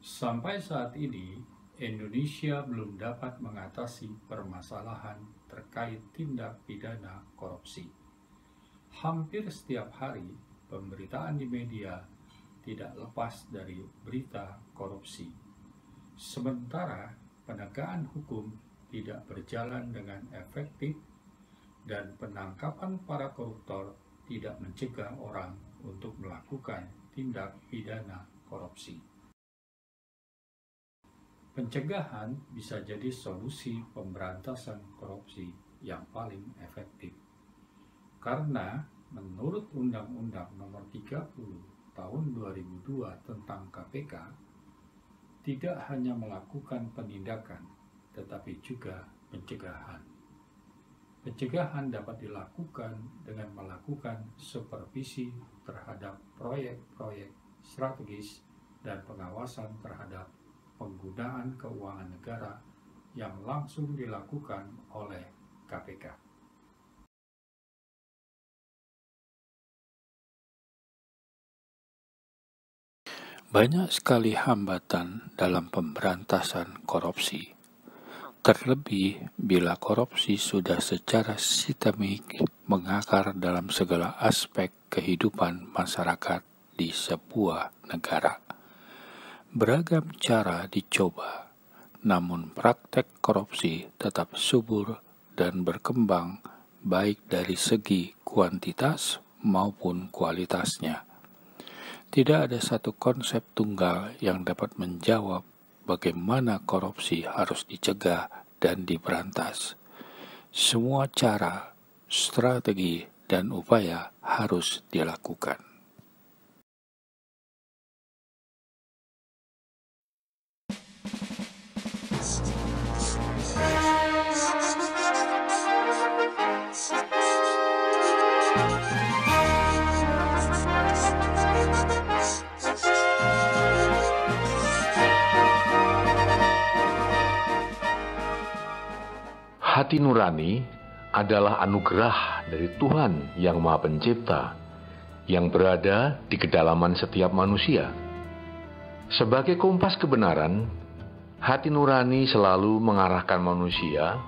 Sampai saat ini, Indonesia belum dapat mengatasi permasalahan terkait tindak pidana korupsi. Hampir setiap hari, pemberitaan di media tidak lepas dari berita korupsi. Sementara penegakan hukum tidak berjalan dengan efektif dan penangkapan para koruptor tidak mencegah orang untuk melakukan tindak pidana korupsi. Pencegahan bisa jadi solusi pemberantasan korupsi yang paling efektif. Karena menurut Undang-Undang Nomor 30 Tahun 2002 tentang KPK, tidak hanya melakukan penindakan, tetapi juga pencegahan. Pencegahan dapat dilakukan dengan melakukan supervisi terhadap proyek-proyek strategis dan pengawasan terhadap penggunaan keuangan negara yang langsung dilakukan oleh KPK. Banyak sekali hambatan dalam pemberantasan korupsi, terlebih bila korupsi sudah secara sistemik mengakar dalam segala aspek kehidupan masyarakat di sebuah negara. Beragam cara dicoba, namun praktek korupsi tetap subur dan berkembang baik dari segi kuantitas maupun kualitasnya. Tidak ada satu konsep tunggal yang dapat menjawab bagaimana korupsi harus dicegah dan diberantas. Semua cara, strategi, dan upaya harus dilakukan. Hati nurani adalah anugerah dari Tuhan yang Maha Pencipta yang berada di kedalaman setiap manusia. Sebagai kompas kebenaran, hati nurani selalu mengarahkan manusia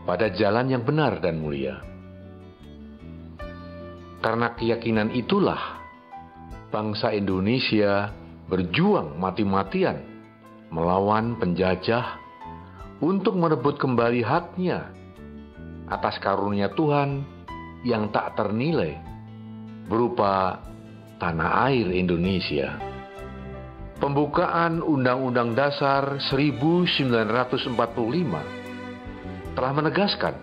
pada jalan yang benar dan mulia. Karena keyakinan itulah bangsa Indonesia berjuang mati-matian melawan penjajah untuk merebut kembali haknya atas karunia Tuhan yang tak ternilai berupa tanah air Indonesia. Pembukaan Undang-Undang Dasar 1945 telah menegaskan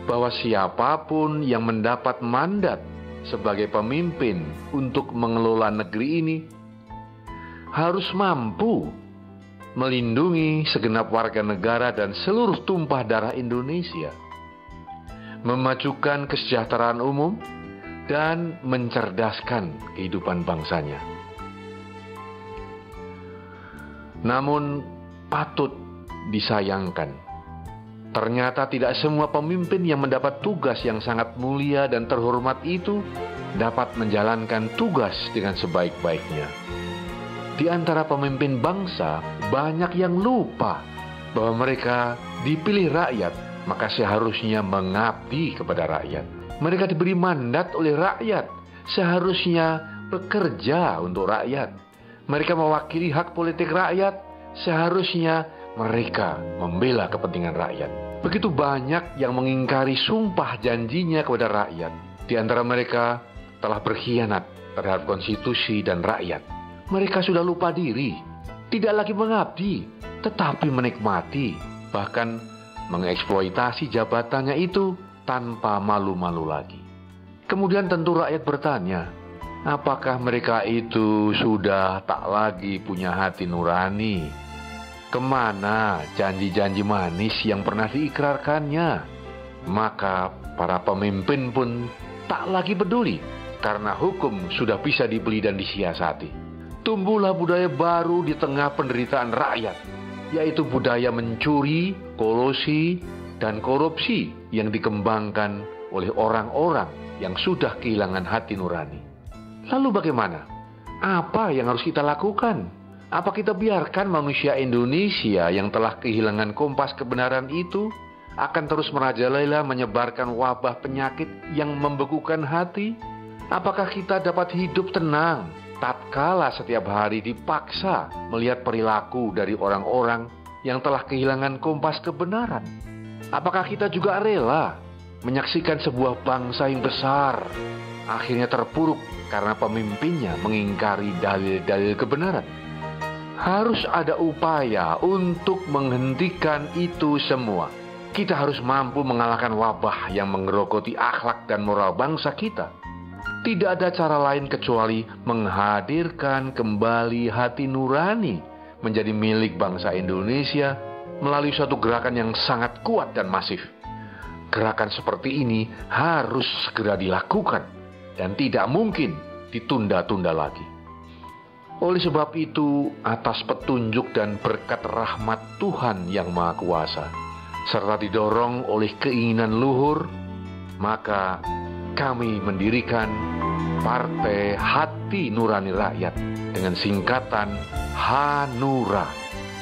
bahwa siapapun yang mendapat mandat sebagai pemimpin untuk mengelola negeri ini harus mampu melindungi segenap warga negara dan seluruh tumpah darah Indonesia, memajukan kesejahteraan umum, dan mencerdaskan kehidupan bangsanya. Namun, patut disayangkan, ternyata tidak semua pemimpin yang mendapat tugas yang sangat mulia dan terhormat itu dapat menjalankan tugas dengan sebaik-baiknya. Di antara pemimpin bangsa, banyak yang lupa bahwa mereka dipilih rakyat, maka seharusnya mengabdi kepada rakyat. Mereka diberi mandat oleh rakyat, seharusnya bekerja untuk rakyat. Mereka mewakili hak politik rakyat, seharusnya mereka membela kepentingan rakyat. Begitu banyak yang mengingkari sumpah janjinya kepada rakyat. Di antara mereka telah berkhianat terhadap konstitusi dan rakyat. Mereka sudah lupa diri, tidak lagi mengabdi, tetapi menikmati, bahkan mengeksploitasi jabatannya itu tanpa malu-malu lagi. Kemudian tentu rakyat bertanya, apakah mereka itu sudah tak lagi punya hati nurani? Kemana janji-janji manis yang pernah diikrarkannya? Maka para pemimpin pun tak lagi peduli, karena hukum sudah bisa dibeli dan disiasati. Tumbuhlah budaya baru di tengah penderitaan rakyat, yaitu budaya mencuri, kolosi, dan korupsi yang dikembangkan oleh orang-orang yang sudah kehilangan hati nurani. Lalu bagaimana? Apa yang harus kita lakukan Apa kita biarkan manusia Indonesia yang telah kehilangan kompas kebenaran itu akan terus merajalela menyebarkan wabah penyakit yang membekukan hati? Apakah kita dapat hidup tenang tatkala setiap hari dipaksa melihat perilaku dari orang-orang yang telah kehilangan kompas kebenaran? Apakah kita juga rela menyaksikan sebuah bangsa yang besar akhirnya terpuruk karena pemimpinnya mengingkari dalil-dalil kebenaran? Harus ada upaya untuk menghentikan itu semua. Kita harus mampu mengalahkan wabah yang menggerogoti akhlak dan moral bangsa kita. Tidak ada cara lain kecuali menghadirkan kembali hati nurani menjadi milik bangsa Indonesia melalui suatu gerakan yang sangat kuat dan masif. Gerakan seperti ini harus segera dilakukan dan tidak mungkin ditunda-tunda lagi. Oleh sebab itu, atas petunjuk dan berkat rahmat Tuhan yang Maha Kuasa, serta didorong oleh keinginan luhur, maka kami mendirikan Partai Hati Nurani Rakyat dengan singkatan HANURA.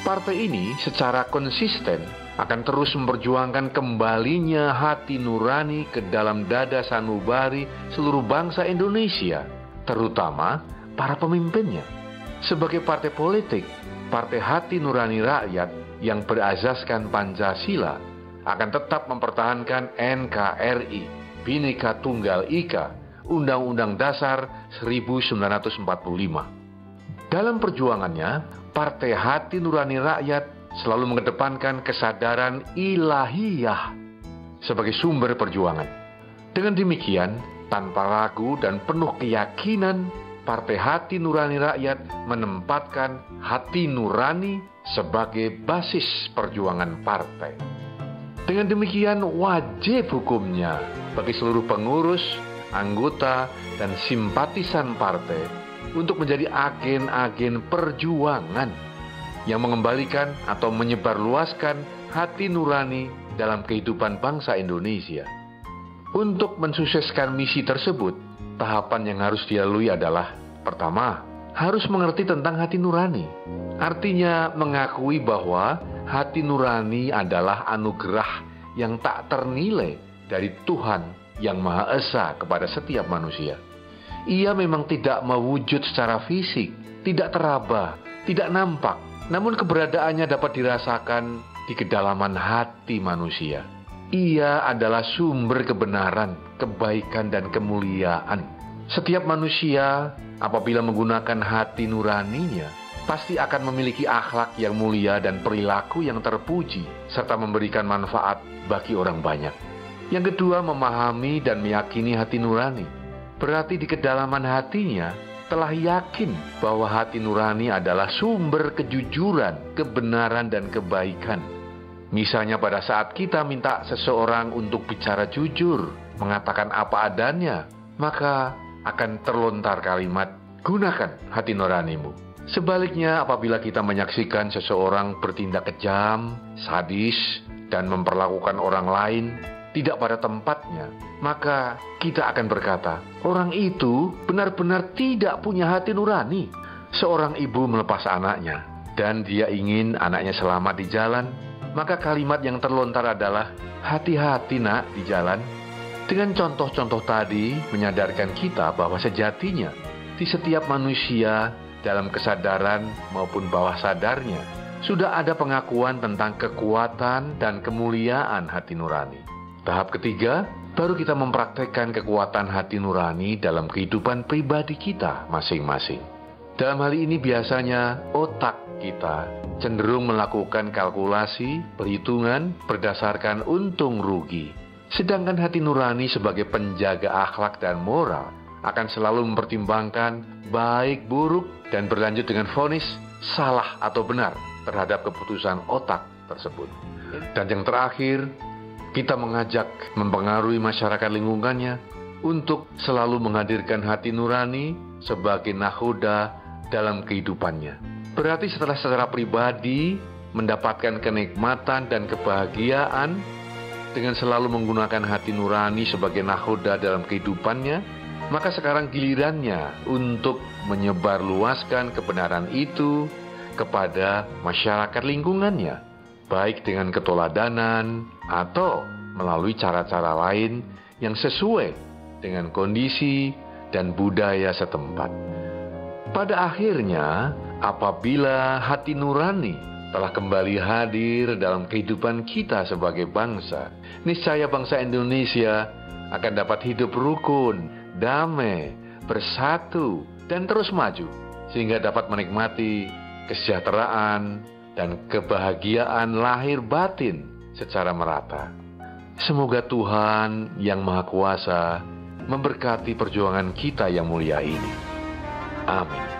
Partai ini secara konsisten akan terus memperjuangkan kembalinya hati nurani ke dalam dada sanubari seluruh bangsa Indonesia, terutama para pemimpinnya. Sebagai partai politik, Partai Hati Nurani Rakyat yang berazaskan Pancasila akan tetap mempertahankan NKRI, Bhinneka Tunggal Ika, Undang-Undang Dasar 1945. Dalam perjuangannya, Partai Hati Nurani Rakyat selalu mengedepankan kesadaran ilahiyah sebagai sumber perjuangan. Dengan demikian, tanpa ragu dan penuh keyakinan, Partai Hati Nurani Rakyat menempatkan hati nurani sebagai basis perjuangan partai. Dengan demikian, wajib hukumnya bagi seluruh pengurus, anggota, dan simpatisan partai untuk menjadi agen-agen perjuangan yang mengembalikan atau menyebarluaskan hati nurani dalam kehidupan bangsa Indonesia. Untuk mensukseskan misi tersebut, tahapan yang harus dilalui adalah: pertama, harus mengerti tentang hati nurani. Artinya mengakui bahwa hati nurani adalah anugerah yang tak ternilai dari Tuhan yang Maha Esa kepada setiap manusia. Ia memang tidak mewujud secara fisik, tidak teraba, tidak nampak, namun keberadaannya dapat dirasakan di kedalaman hati manusia. Ia adalah sumber kebenaran, kebaikan, dan kemuliaan. Setiap manusia apabila menggunakan hati nuraninya pasti akan memiliki akhlak yang mulia dan perilaku yang terpuji serta memberikan manfaat bagi orang banyak. Yang kedua, memahami dan meyakini hati nurani. Berarti di kedalaman hatinya telah yakin bahwa hati nurani adalah sumber kejujuran, kebenaran, dan kebaikan. Misalnya pada saat kita minta seseorang untuk bicara jujur, mengatakan apa adanya, maka akan terlontar kalimat, gunakan hati nuranimu. Sebaliknya, apabila kita menyaksikan seseorang bertindak kejam, sadis, dan memperlakukan orang lain tidak pada tempatnya, maka kita akan berkata, orang itu benar-benar tidak punya hati nurani. Seorang ibu melepas anaknya, dan dia ingin anaknya selamat di jalan, maka kalimat yang terlontar adalah, hati-hati nak di jalan. Dengan contoh-contoh tadi menyadarkan kita bahwa sejatinya di setiap manusia dalam kesadaran maupun bawah sadarnya sudah ada pengakuan tentang kekuatan dan kemuliaan hati nurani. Tahap ketiga, baru kita mempraktekkan kekuatan hati nurani dalam kehidupan pribadi kita masing-masing. Dalam hal ini biasanya otak kita cenderung melakukan kalkulasi, perhitungan berdasarkan untung rugi. Sedangkan hati nurani sebagai penjaga akhlak dan moral akan selalu mempertimbangkan baik buruk dan berlanjut dengan vonis salah atau benar terhadap keputusan otak tersebut. Dan yang terakhir, kita mengajak mempengaruhi masyarakat lingkungannya untuk selalu menghadirkan hati nurani sebagai nahoda dalam kehidupannya. Berarti setelah pribadi mendapatkan kenikmatan dan kebahagiaan dengan selalu menggunakan hati nurani sebagai nahoda dalam kehidupannya, maka sekarang gilirannya untuk menyebarluaskan kebenaran itu kepada masyarakat lingkungannya, baik dengan keteladanan atau melalui cara-cara lain yang sesuai dengan kondisi dan budaya setempat. Pada akhirnya, apabila hati nurani telah kembali hadir dalam kehidupan kita sebagai bangsa, niscaya bangsa Indonesia akan dapat hidup rukun, damai, bersatu, dan terus maju, sehingga dapat menikmati kesejahteraan dan kebahagiaan lahir batin secara merata. Semoga Tuhan yang Maha Kuasa memberkati perjuangan kita yang mulia ini. Amin.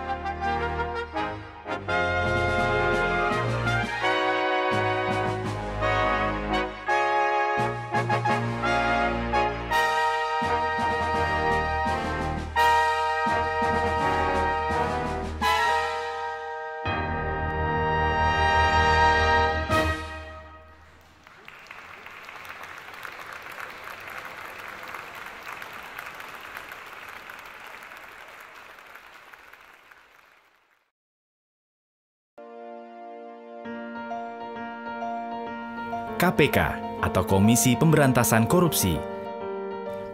KPK atau Komisi Pemberantasan Korupsi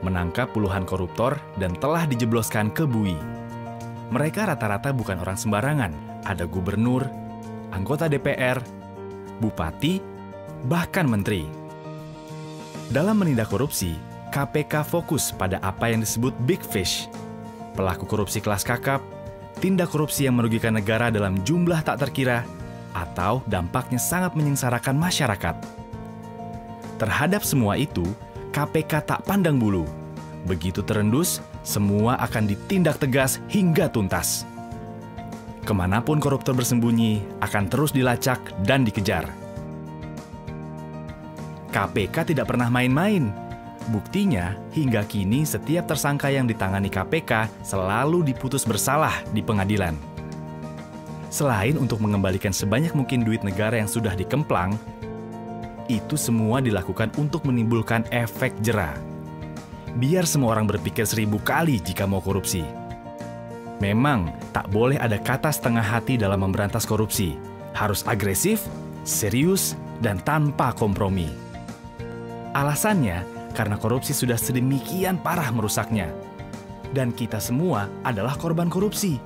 menangkap puluhan koruptor dan telah dijebloskan ke bui. Mereka rata-rata bukan orang sembarangan. Ada gubernur, anggota DPR, bupati, bahkan menteri. Dalam menindak korupsi, KPK fokus pada apa yang disebut big fish, pelaku korupsi kelas kakap, tindak korupsi yang merugikan negara dalam jumlah tak terkira, atau dampaknya sangat menyengsarakan masyarakat. Terhadap semua itu, KPK tak pandang bulu. Begitu terendus, semua akan ditindak tegas hingga tuntas. Kemanapun koruptor bersembunyi, akan terus dilacak dan dikejar. KPK tidak pernah main-main. Buktinya, hingga kini setiap tersangka yang ditangani KPK selalu diputus bersalah di pengadilan. Selain untuk mengembalikan sebanyak mungkin duit negara yang sudah dikemplang, itu semua dilakukan untuk menimbulkan efek jera. Biar semua orang berpikir 1000 kali jika mau korupsi. Memang tak boleh ada kata setengah hati dalam memberantas korupsi. Harus agresif, serius, dan tanpa kompromi. Alasannya karena korupsi sudah sedemikian parah merusaknya. Dan kita semua adalah korban korupsi.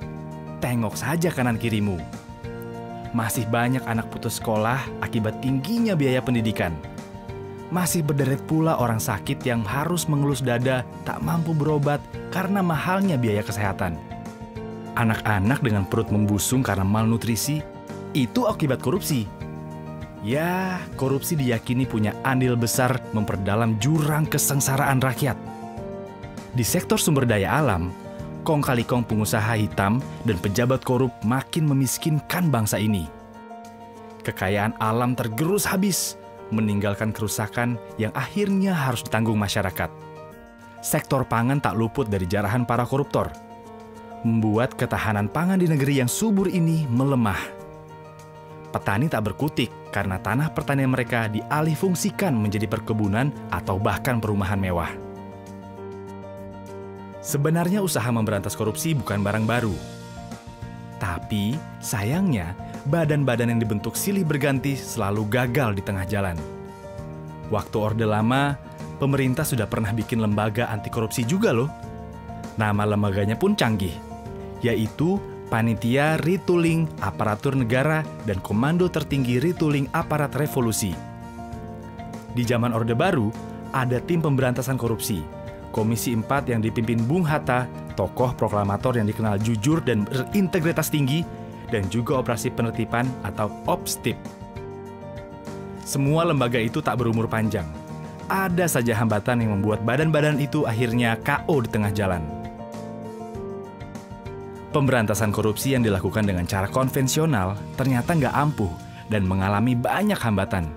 Tengok saja kanan kirimu. Masih banyak anak putus sekolah akibat tingginya biaya pendidikan. Masih berderet pula orang sakit yang harus mengelus dada tak mampu berobat karena mahalnya biaya kesehatan. Anak-anak dengan perut membusung karena malnutrisi, itu akibat korupsi. Ya, korupsi diyakini punya andil besar memperdalam jurang kesengsaraan rakyat. Di sektor sumber daya alam, kong kali kong pengusaha hitam dan pejabat korup makin memiskinkan bangsa ini. Kekayaan alam tergerus habis, meninggalkan kerusakan yang akhirnya harus ditanggung masyarakat. Sektor pangan tak luput dari jarahan para koruptor, membuat ketahanan pangan di negeri yang subur ini melemah. Petani tak berkutik karena tanah pertanian mereka dialihfungsikan menjadi perkebunan atau bahkan perumahan mewah. Sebenarnya usaha memberantas korupsi bukan barang baru. Tapi, sayangnya, badan-badan yang dibentuk silih berganti selalu gagal di tengah jalan. Waktu Orde Lama, pemerintah sudah pernah bikin lembaga anti korupsi juga loh. Nama lembaganya pun canggih, yaitu Panitia Retooling Aparatur Negara dan Komando Tertinggi Retooling Aparat Revolusi. Di zaman Orde Baru, ada tim pemberantasan korupsi, Komisi 4 yang dipimpin Bung Hatta, tokoh proklamator yang dikenal jujur dan berintegritas tinggi, dan juga operasi penertiban atau OPSTIP. Semua lembaga itu tak berumur panjang. Ada saja hambatan yang membuat badan-badan itu akhirnya KO di tengah jalan. Pemberantasan korupsi yang dilakukan dengan cara konvensional ternyata nggak ampuh dan mengalami banyak hambatan.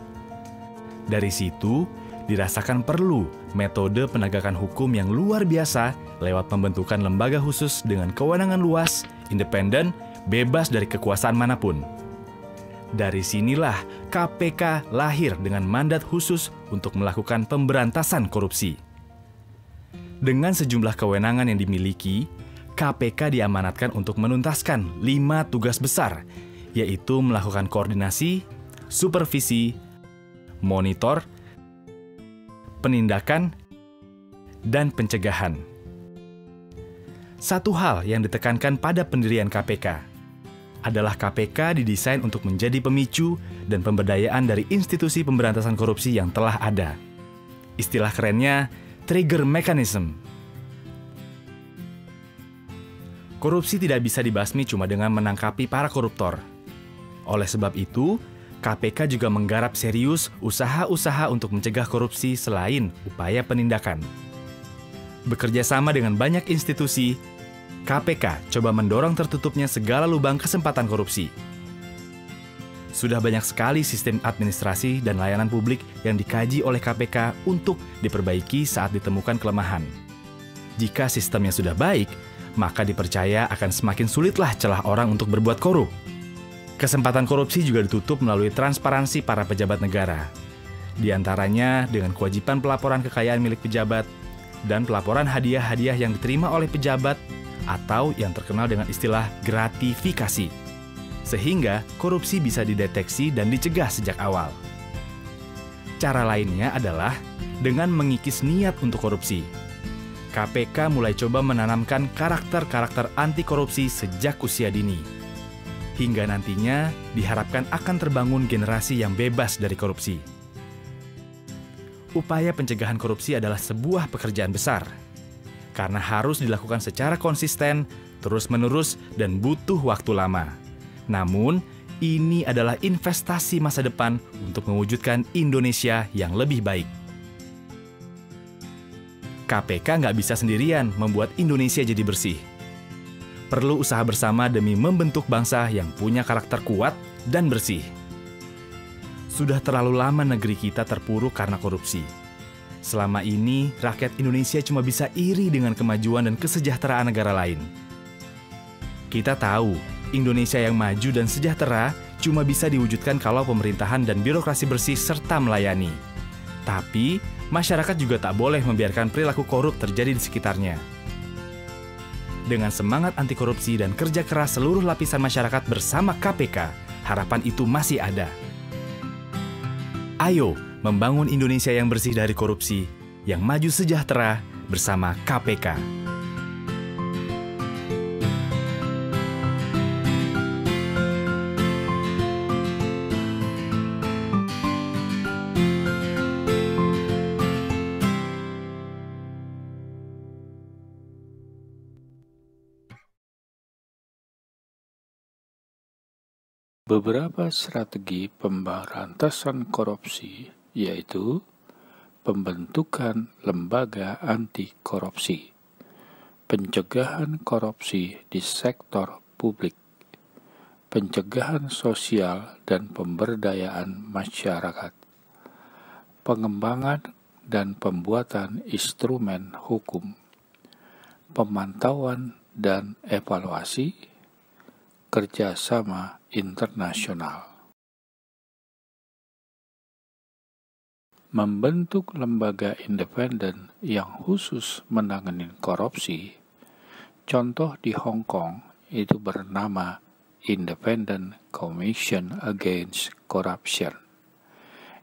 Dari situ, dirasakan perlu metode penegakan hukum yang luar biasa lewat pembentukan lembaga khusus dengan kewenangan luas, independen, bebas dari kekuasaan manapun. Dari sinilah KPK lahir dengan mandat khusus untuk melakukan pemberantasan korupsi. Dengan sejumlah kewenangan yang dimiliki, KPK diamanatkan untuk menuntaskan 5 tugas besar yaitu melakukan koordinasi, supervisi, monitor, penindakan, dan pencegahan. Satu hal yang ditekankan pada pendirian KPK adalah KPK didesain untuk menjadi pemicu dan pemberdayaan dari institusi pemberantasan korupsi yang telah ada. Istilah kerennya, trigger mechanism. Korupsi tidak bisa dibasmi cuma dengan menangkapi para koruptor. Oleh sebab itu, KPK juga menggarap serius usaha-usaha untuk mencegah korupsi selain upaya penindakan. Bekerja sama dengan banyak institusi, KPK coba mendorong tertutupnya segala lubang kesempatan korupsi. Sudah banyak sekali sistem administrasi dan layanan publik yang dikaji oleh KPK untuk diperbaiki saat ditemukan kelemahan. Jika sistemnya sudah baik, maka dipercaya akan semakin sulitlah celah orang untuk berbuat korup. Kesempatan korupsi juga ditutup melalui transparansi para pejabat negara. Di antaranya dengan kewajiban pelaporan kekayaan milik pejabat dan pelaporan hadiah-hadiah yang diterima oleh pejabat atau yang terkenal dengan istilah gratifikasi. Sehingga korupsi bisa dideteksi dan dicegah sejak awal. Cara lainnya adalah dengan mengikis niat untuk korupsi. KPK mulai coba menanamkan karakter-karakter anti korupsi sejak usia dini. Hingga nantinya diharapkan akan terbangun generasi yang bebas dari korupsi. Upaya pencegahan korupsi adalah sebuah pekerjaan besar, karena harus dilakukan secara konsisten, terus-menerus, dan butuh waktu lama. Namun, ini adalah investasi masa depan untuk mewujudkan Indonesia yang lebih baik. KPK nggak bisa sendirian membuat Indonesia jadi bersih. Perlu usaha bersama demi membentuk bangsa yang punya karakter kuat dan bersih. Sudah terlalu lama negeri kita terpuruk karena korupsi. Selama ini, rakyat Indonesia cuma bisa iri dengan kemajuan dan kesejahteraan negara lain. Kita tahu, Indonesia yang maju dan sejahtera cuma bisa diwujudkan kalau pemerintahan dan birokrasi bersih serta melayani. Tapi, masyarakat juga tak boleh membiarkan perilaku korup terjadi di sekitarnya. Dengan semangat anti korupsi dan kerja keras seluruh lapisan masyarakat bersama KPK, harapan itu masih ada. Ayo membangun Indonesia yang bersih dari korupsi, yang maju sejahtera bersama KPK. Beberapa strategi pemberantasan korupsi yaitu pembentukan lembaga anti korupsi, pencegahan korupsi di sektor publik, pencegahan sosial dan pemberdayaan masyarakat, pengembangan dan pembuatan instrumen hukum, pemantauan dan evaluasi, kerjasama internasional. Membentuk lembaga independen yang khusus menangani korupsi, contoh di Hong Kong itu bernama Independent Commission Against Corruption.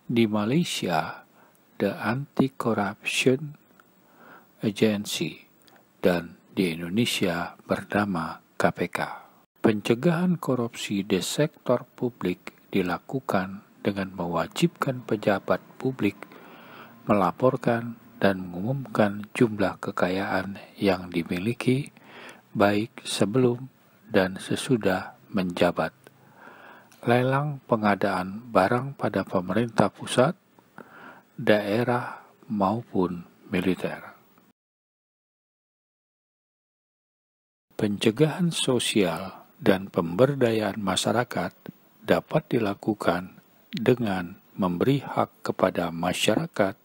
Di Malaysia, The Anti-Corruption Agency, dan di Indonesia bernama KPK. Pencegahan korupsi di sektor publik dilakukan dengan mewajibkan pejabat publik melaporkan dan mengumumkan jumlah kekayaan yang dimiliki baik sebelum dan sesudah menjabat. Lelang pengadaan barang pada pemerintah pusat, daerah maupun militer. Pencegahan sosial dan pemberdayaan masyarakat dapat dilakukan dengan memberi hak kepada masyarakat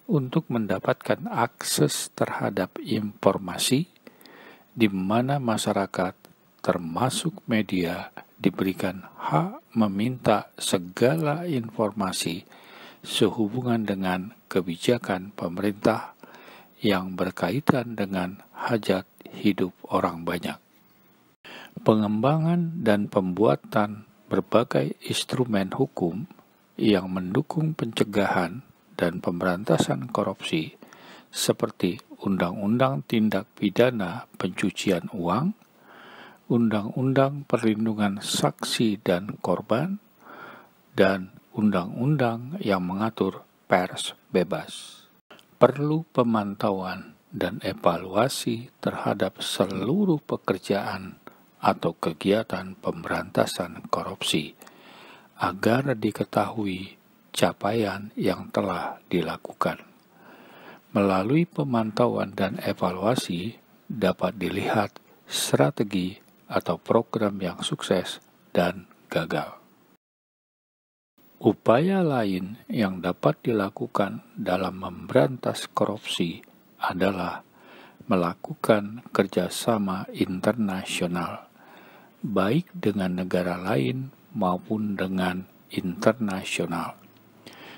untuk mendapatkan akses terhadap informasi di mana masyarakat termasuk media diberikan hak meminta segala informasi sehubungan dengan kebijakan pemerintah yang berkaitan dengan hajat hidup orang banyak. Pengembangan dan pembuatan berbagai instrumen hukum yang mendukung pencegahan dan pemberantasan korupsi seperti Undang-Undang Tindak Pidana Pencucian Uang, Undang-Undang Perlindungan Saksi dan Korban, dan undang-undang yang mengatur pers bebas. Perlu pemantauan dan evaluasi terhadap seluruh pekerjaan atau kegiatan pemberantasan korupsi agar diketahui capaian yang telah dilakukan. Melalui pemantauan dan evaluasi dapat dilihat strategi atau program yang sukses dan gagal. Upaya lain yang dapat dilakukan dalam memberantas korupsi adalah melakukan kerjasama internasional, baik dengan negara lain maupun dengan internasional.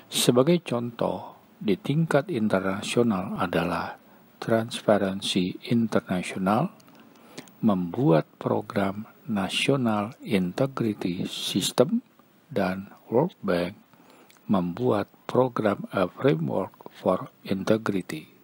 Sebagai contoh, di tingkat internasional adalah Transparency International, membuat program National Integrity System, dan World Bank membuat program A Framework for Integrity.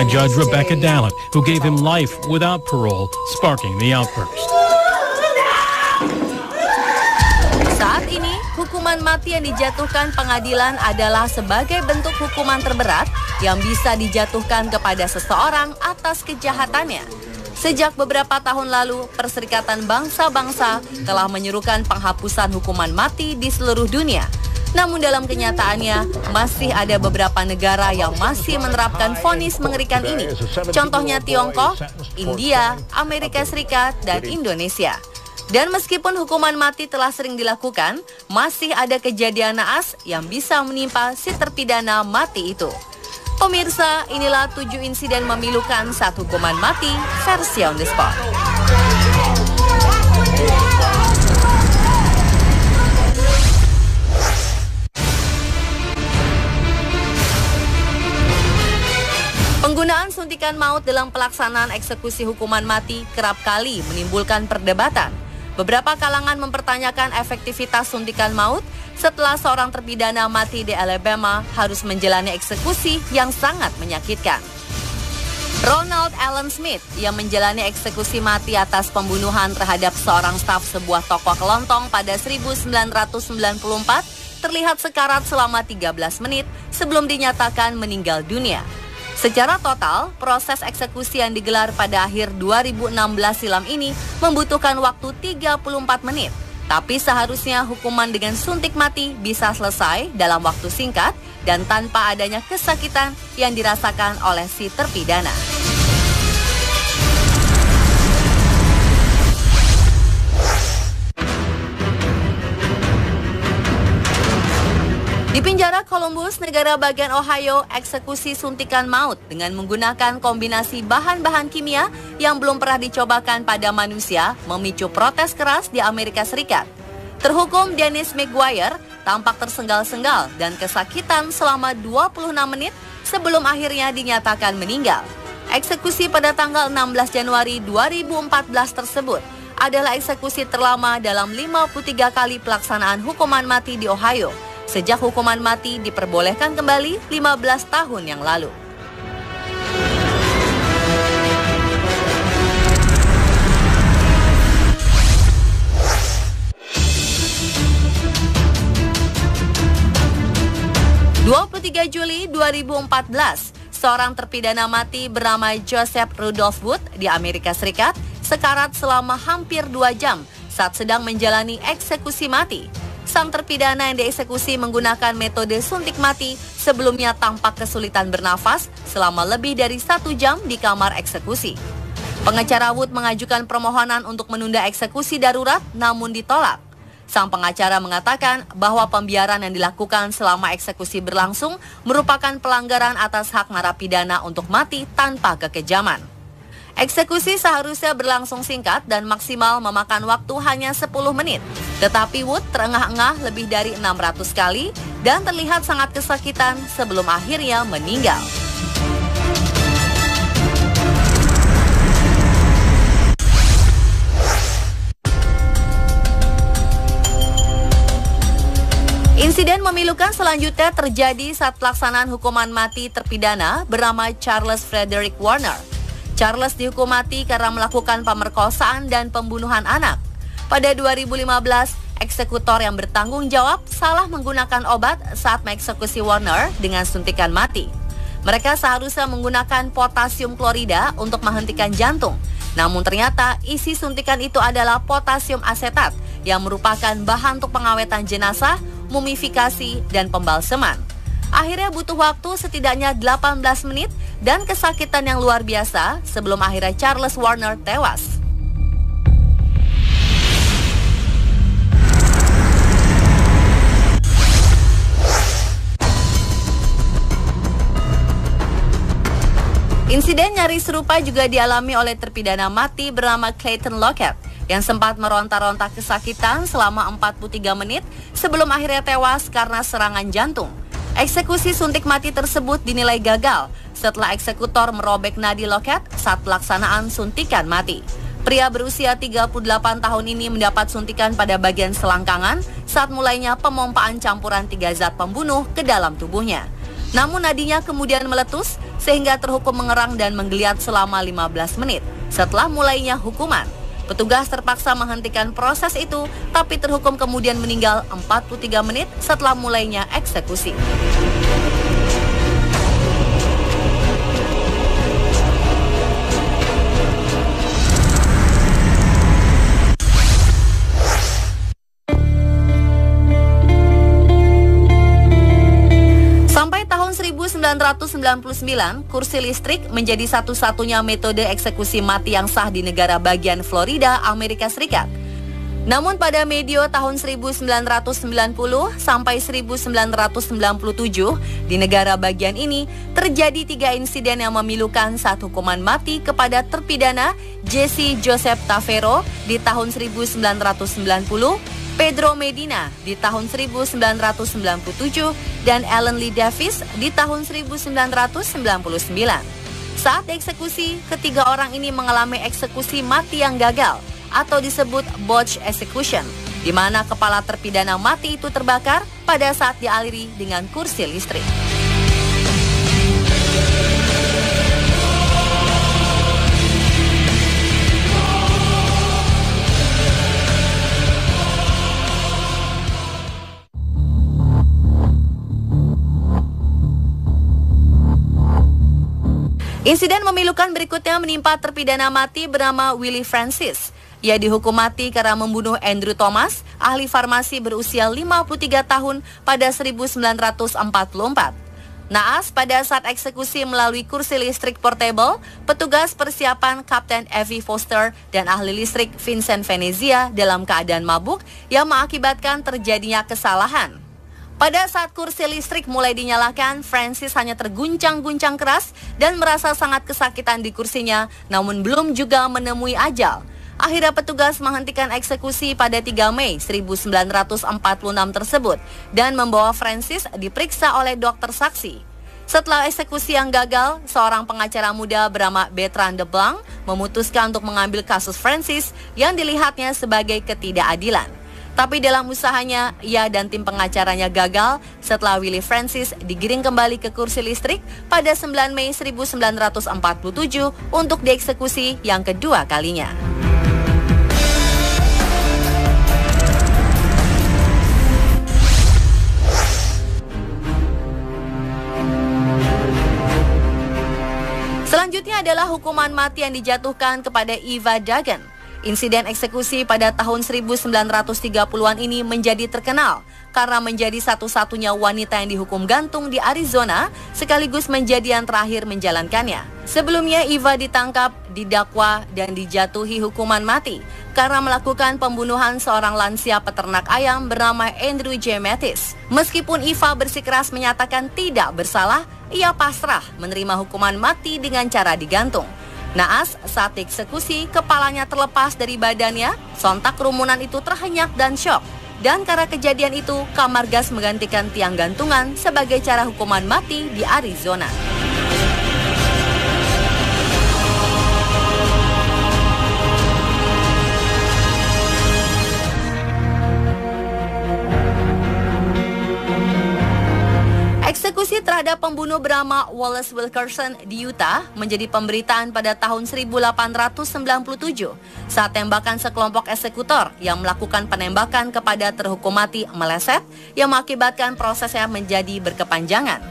by Judge Rebecca Dallin, who gave him life without parole, sparking the outburst. Saat ini, hukuman mati yang dijatuhkan pengadilan adalah sebagai bentuk hukuman terberat yang bisa dijatuhkan kepada seseorang atas kejahatannya. Sejak beberapa tahun lalu, Perserikatan Bangsa-Bangsa telah menyerukan penghapusan hukuman mati di seluruh dunia. Namun dalam kenyataannya, masih ada beberapa negara yang masih menerapkan vonis mengerikan ini. Contohnya Tiongkok, India, Amerika Serikat, dan Indonesia. Dan meskipun hukuman mati telah sering dilakukan, masih ada kejadian naas yang bisa menimpa si terpidana mati itu. Pemirsa, inilah 7 insiden memilukan saat hukuman mati versi On The Spot. Penggunaan suntikan maut dalam pelaksanaan eksekusi hukuman mati kerap kali menimbulkan perdebatan. Beberapa kalangan mempertanyakan efektivitas suntikan maut setelah seorang terpidana mati di Alabama harus menjalani eksekusi yang sangat menyakitkan. Ronald Allen Smith yang menjalani eksekusi mati atas pembunuhan terhadap seorang staf sebuah toko kelontong pada 1994 terlihat sekarat selama 13 menit sebelum dinyatakan meninggal dunia. Secara total, proses eksekusi yang digelar pada akhir 2016 silam ini membutuhkan waktu 34 menit. Tapi seharusnya hukuman dengan suntik mati bisa selesai dalam waktu singkat dan tanpa adanya kesakitan yang dirasakan oleh si terpidana. Di penjara Columbus, negara bagian Ohio, eksekusi suntikan maut dengan menggunakan kombinasi bahan-bahan kimia yang belum pernah dicobakan pada manusia memicu protes keras di Amerika Serikat. Terhukum Dennis McGuire tampak tersenggal-senggal dan kesakitan selama 26 menit sebelum akhirnya dinyatakan meninggal. Eksekusi pada tanggal 16 Januari 2014 tersebut adalah eksekusi terlama dalam 53 kali pelaksanaan hukuman mati di Ohio. Sejak hukuman mati diperbolehkan kembali 15 tahun yang lalu. Juli 2014, seorang terpidana mati bernama Joseph Rudolph Wood di Amerika Serikat sekarat selama hampir 2 jam saat sedang menjalani eksekusi mati. Sang terpidana yang dieksekusi menggunakan metode suntik mati sebelumnya tampak kesulitan bernafas selama lebih dari 1 jam di kamar eksekusi. Pengacara Wood mengajukan permohonan untuk menunda eksekusi darurat namun ditolak. Sang pengacara mengatakan bahwa pembiaran yang dilakukan selama eksekusi berlangsung merupakan pelanggaran atas hak narapidana untuk mati tanpa kekejaman. Eksekusi seharusnya berlangsung singkat dan maksimal memakan waktu hanya 10 menit. Tetapi Wood terengah-engah lebih dari 600 kali dan terlihat sangat kesakitan sebelum akhirnya meninggal. Insiden memilukan selanjutnya terjadi saat pelaksanaan hukuman mati terpidana bernama Charles Frederick Warner. Charles dihukum mati karena melakukan pemerkosaan dan pembunuhan anak. Pada 2015, eksekutor yang bertanggung jawab salah menggunakan obat saat mengeksekusi Warner dengan suntikan mati. Mereka seharusnya menggunakan potasium klorida untuk menghentikan jantung. Namun ternyata isi suntikan itu adalah potasium asetat yang merupakan bahan untuk pengawetan jenazah, mumifikasi, dan pembalseman. Akhirnya butuh waktu setidaknya 18 menit dan kesakitan yang luar biasa sebelum akhirnya Charles Warner tewas. Insiden nyaris serupa juga dialami oleh terpidana mati bernama Clayton Lockett yang sempat meronta-ronta kesakitan selama 43 menit sebelum akhirnya tewas karena serangan jantung. Eksekusi suntik mati tersebut dinilai gagal setelah eksekutor merobek nadi Lockett saat pelaksanaan suntikan mati. Pria berusia 38 tahun ini mendapat suntikan pada bagian selangkangan saat mulainya pemompaan campuran 3 zat pembunuh ke dalam tubuhnya. Namun nadinya kemudian meletus sehingga terhukum mengerang dan menggeliat selama 15 menit. Setelah mulainya hukuman, petugas terpaksa menghentikan proses itu, tapi terhukum kemudian meninggal 43 menit setelah mulainya eksekusi. Sampai tahun 1999, kursi listrik menjadi satu-satunya metode eksekusi mati yang sah di negara bagian Florida, Amerika Serikat. Namun pada medio tahun 1990 sampai 1997, di negara bagian ini terjadi 3 insiden yang memilukan saat hukuman mati kepada terpidana Jesse Joseph Tavero di tahun 1990, Pedro Medina di tahun 1997, dan Alan Lee Davis di tahun 1999. Saat dieksekusi, ketiga orang ini mengalami eksekusi mati yang gagal atau disebut botched execution, di mana kepala terpidana mati itu terbakar pada saat dialiri dengan kursi listrik. Insiden memilukan berikutnya menimpa terpidana mati bernama Willie Francis. Ia dihukum mati karena membunuh Andrew Thomas, ahli farmasi berusia 53 tahun pada 1944. Naas, pada saat eksekusi melalui kursi listrik portable, petugas persiapan Kapten Evie Foster dan ahli listrik Vincent Venezia dalam keadaan mabuk yang mengakibatkan terjadinya kesalahan. Pada saat kursi listrik mulai dinyalakan, Francis hanya terguncang-guncang keras dan merasa sangat kesakitan di kursinya, namun belum juga menemui ajal. Akhirnya petugas menghentikan eksekusi pada 3 Mei 1946 tersebut dan membawa Francis diperiksa oleh dokter saksi. Setelah eksekusi yang gagal, seorang pengacara muda bernama Bertrand de Blanc memutuskan untuk mengambil kasus Francis yang dilihatnya sebagai ketidakadilan. Tapi dalam usahanya, ia dan tim pengacaranya gagal setelah Willie Francis digiring kembali ke kursi listrik pada 9 Mei 1947 untuk dieksekusi yang kedua kalinya. Selanjutnya adalah hukuman mati yang dijatuhkan kepada Eva Dagan. Insiden eksekusi pada tahun 1930-an ini menjadi terkenal karena menjadi satu-satunya wanita yang dihukum gantung di Arizona sekaligus menjadi yang terakhir menjalankannya. Sebelumnya Eva ditangkap, didakwa, dan dijatuhi hukuman mati karena melakukan pembunuhan seorang lansia peternak ayam bernama Andrew J. Mathis. Meskipun Eva bersikeras menyatakan tidak bersalah, ia pasrah menerima hukuman mati dengan cara digantung. Naas, saat dieksekusi, kepalanya terlepas dari badannya, sontak kerumunan itu terhenyak dan syok. Dan karena kejadian itu, kamar gas menggantikan tiang gantungan sebagai cara hukuman mati di Arizona. Eksekusi terhadap pembunuh bernama Wallace Wilkerson di Utah menjadi pemberitaan pada tahun 1897 saat tembakan sekelompok eksekutor yang melakukan penembakan kepada terhukum mati meleset yang mengakibatkan prosesnya menjadi berkepanjangan.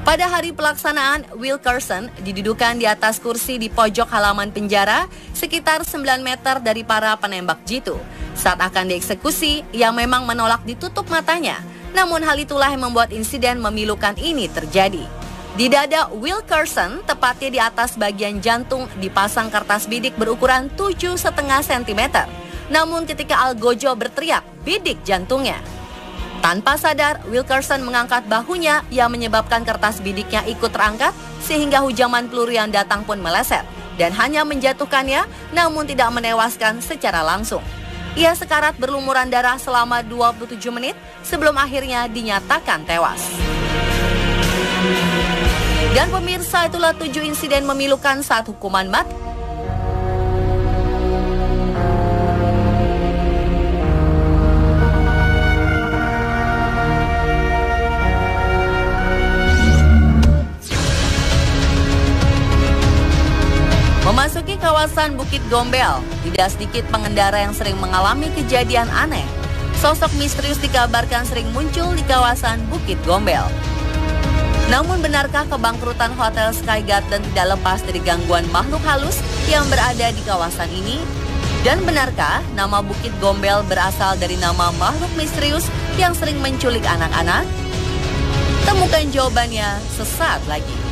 Pada hari pelaksanaan, Wilkerson didudukan di atas kursi di pojok halaman penjara sekitar 9 meter dari para penembak jitu. Saat akan dieksekusi, ia memang menolak ditutup matanya. Namun hal itulah yang membuat insiden memilukan ini terjadi. Di dada Wilkerson, tepatnya di atas bagian jantung, dipasang kertas bidik berukuran 7,5 cm. Namun ketika Algojo berteriak, bidik jantungnya. Tanpa sadar, Wilkerson mengangkat bahunya yang menyebabkan kertas bidiknya ikut terangkat sehingga hujaman peluru yang datang pun meleset dan hanya menjatuhkannya namun tidak menewaskan secara langsung. Ia sekarat berlumuran darah selama 27 menit sebelum akhirnya dinyatakan tewas. Dan pemirsa, itulah 7 insiden memilukan saat hukuman mati. Kawasan Bukit Gombel, tidak sedikit pengendara yang sering mengalami kejadian aneh. Sosok misterius dikabarkan sering muncul di kawasan Bukit Gombel. Namun benarkah kebangkrutan Hotel Sky Garden tidak lepas dari gangguan makhluk halus yang berada di kawasan ini? Dan benarkah nama Bukit Gombel berasal dari nama makhluk misterius yang sering menculik anak-anak? Temukan jawabannya sesaat lagi.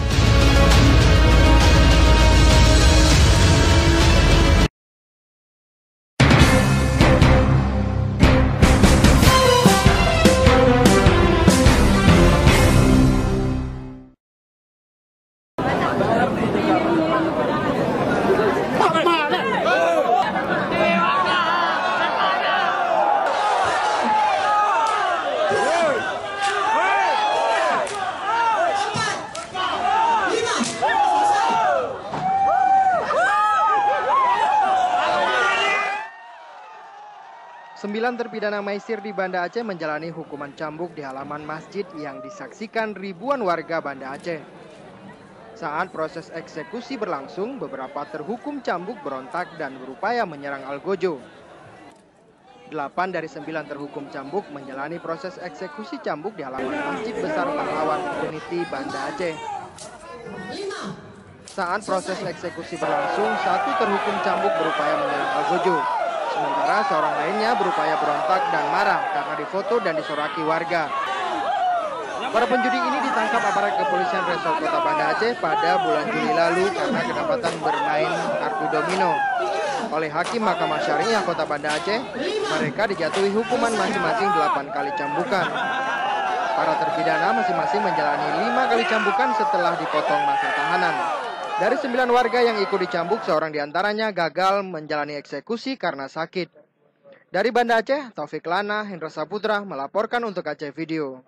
Sembilan terpidana maisir di Banda Aceh menjalani hukuman cambuk di halaman masjid yang disaksikan ribuan warga Banda Aceh. Saat proses eksekusi berlangsung, beberapa terhukum cambuk berontak dan berupaya menyerang Algojo. 8 dari 9 terhukum cambuk menjalani proses eksekusi cambuk di halaman Masjid Besar Pahlawan Trinity Banda Aceh. Saat proses eksekusi berlangsung, 1 terhukum cambuk berupaya menyerang Algojo. Sementara seorang lainnya berupaya berontak dan marah karena difoto dan disoraki warga. Para penjudi ini ditangkap aparat kepolisian Resort Kota Banda Aceh pada bulan Juli lalu karena kedapatan bermain kartu domino. Oleh Hakim Mahkamah Syariah Kota Banda Aceh, mereka dijatuhi hukuman masing-masing 8 kali cambukan. Para terpidana masing-masing menjalani 5 kali cambukan setelah dipotong masa tahanan. Dari 9 warga yang ikut dicambuk, seorang diantaranya gagal menjalani eksekusi karena sakit. Dari Banda Aceh, Taufik Lana, Hendra Saputra melaporkan untuk Aceh Video.